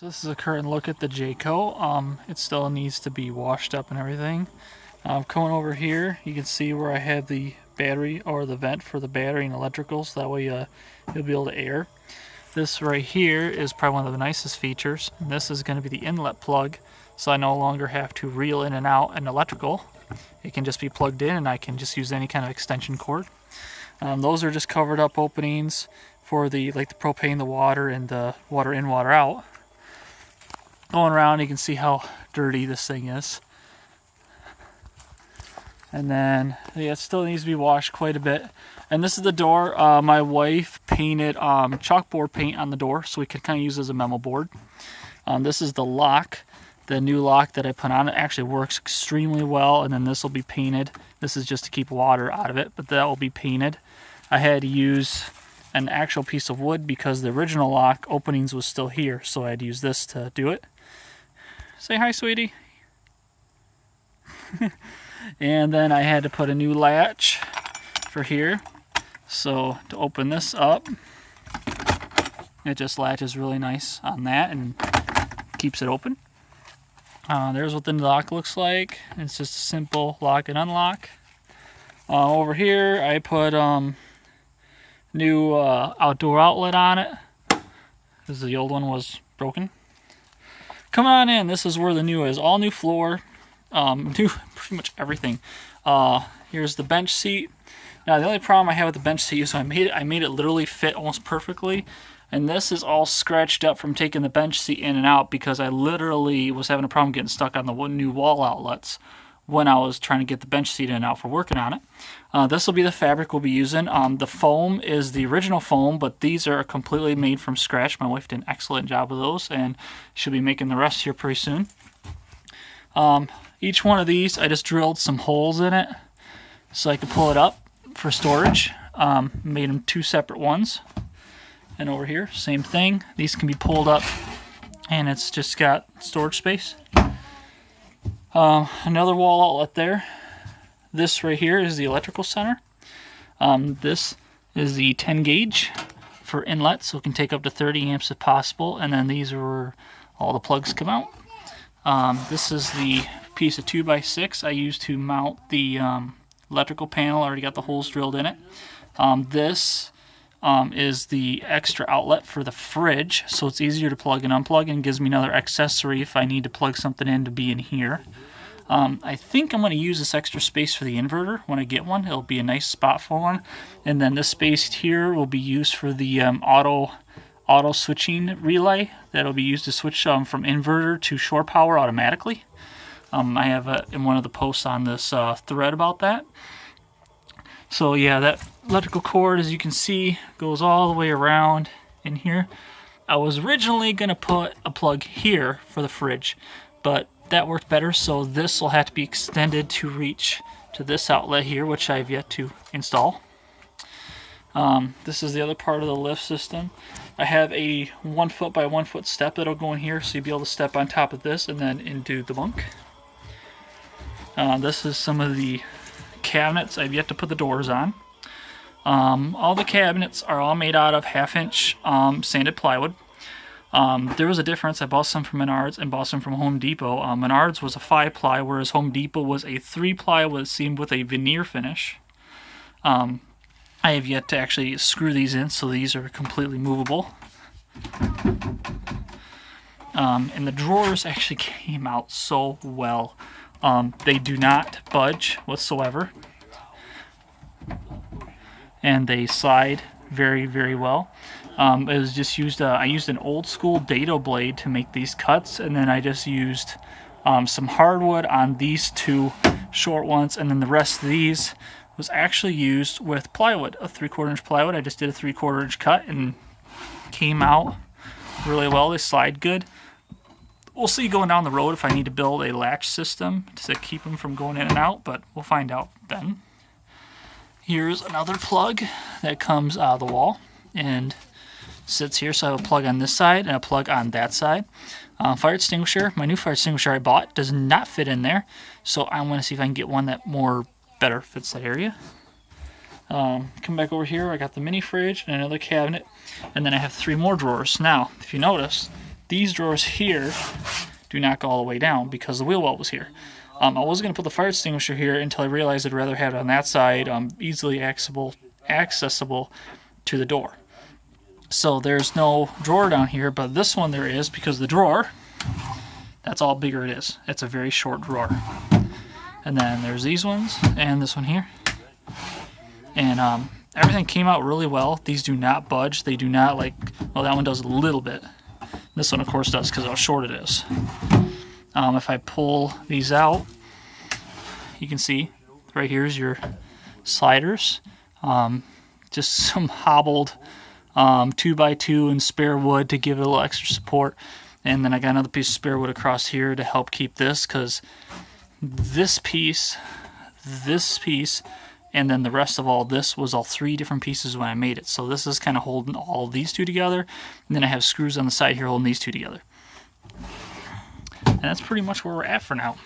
So this is a current look at the JayCo. It still needs to be washed up and everything. Coming over here, you can see where I have the battery or the vent for the battery and electricals. That way you'll be able to air. This right here is probably one of the nicest features. And this is going to be the inlet plug, so I no longer have to reel in and out an electrical. It can just be plugged in and I can just use any kind of extension cord. Those are just covered up openings for the propane, the water, and the water in, water out. Going around, you can see how dirty this thing is. And then, yeah, it still needs to be washed quite a bit. And this is the door. My wife painted chalkboard paint on the door, so we could kind of use it as a memo board. This is the lock. The new lock that I put on it actually works extremely well, and then this will be painted. This is just to keep water out of it, but that will be painted. I had to use an actual piece of wood because the original lock openings was still here, so I had to use this to do it. Say hi, sweetie. And then I had to put a new latch for here. So to open this up, it just latches really nice on that and keeps it open. There's what the lock looks like. It's just a simple lock and unlock. Over here I put new outdoor outlet on it because the old one was broken. Coming on in, this is where the new is. All new floor, new pretty much everything. Here's the bench seat. Now the only problem I have with the bench seat is I made it literally fit almost perfectly, and this is all scratched up from taking the bench seat in and out because I literally was having a problem getting stuck on the new wall outlets when I was trying to get the bench seat in and out for working on it. This will be the fabric we'll be using. The foam is the original foam, but these are completely made from scratch. My wife did an excellent job with those, and she'll be making the rest here pretty soon. Each one of these, I just drilled some holes in it so I could pull it up for storage. Made them two separate ones. And over here, same thing. These can be pulled up, and it's just got storage space. Another wall outlet there. This right here is the electrical center. This is the 10 gauge for inlet, so it can take up to 30 amps if possible. And then these are where all the plugs come out. This is the piece of 2x6 I used to mount the electrical panel. I already got the holes drilled in it. This is the extra outlet for the fridge, so it's easier to plug and unplug, and gives me another accessory if I need to plug something in to be in here. I think I'm going to use this extra space for the inverter when I get one. It'll be a nice spot for one. And then this space here will be used for the auto switching relay that'll be used to switch from inverter to shore power automatically. I have in one of the posts on this thread about that. So yeah, that electrical cord, as you can see, goes all the way around in here. I was originally going to put a plug here for the fridge, but that worked better, so this will have to be extended to reach to this outlet here, which I've yet to install. This is the other part of the lift system. I have a 1 foot by 1 foot step that'll go in here, so you'll be able to step on top of this and then into the bunk. This is some of the cabinets I've yet to put the doors on. All the cabinets are all made out of 1/2 inch sanded plywood. There was a difference. I bought some from Menards and bought some from Home Depot. Menards was a 5-ply, whereas Home Depot was a 3-ply with a veneer finish. I have yet to actually screw these in, so these are completely movable. And the drawers actually came out so well. They do not budge whatsoever, and they slide very, very well. It was just used. I used an old school dado blade to make these cuts, and then I just used some hardwood on these two short ones, and then the rest of these was actually used with plywood, a 3/4 inch plywood. I just did a 3/4 inch cut and came out really well. They slide good. We'll see going down the road if I need to build a latch system to keep them from going in and out, but we'll find out then. Here's another plug that comes out of the wall and sits here, so I have a plug on this side and a plug on that side. Fire extinguisher, my new fire extinguisher I bought does not fit in there, so I want to see if I can get one that better fits that area. Come back over here, I got the mini fridge and another cabinet, and then I have 3 more drawers. Now, if you notice, these drawers here do not go all the way down because the wheel well was here. I wasn't going to put the fire extinguisher here until I realized I'd rather have it on that side, easily accessible to the door. So there's no drawer down here, but this one there is, because the drawer, that's all bigger it is. It's a very short drawer. And then there's these ones and this one here. And everything came out really well. These do not budge. They do not, like, well, that one does a little bit. This one, of course, does because of how short it is. If I pull these out, you can see right here's your sliders. Just some hobbled 2x2 and spare wood to give it a little extra support. And then I got another piece of spare wood across here to help keep this, because this piece, and then the rest of all this was all 3 different pieces when I made it. So this is kind of holding all of these 2 together, and then I have screws on the side here holding these 2 together. And that's pretty much where we're at for now.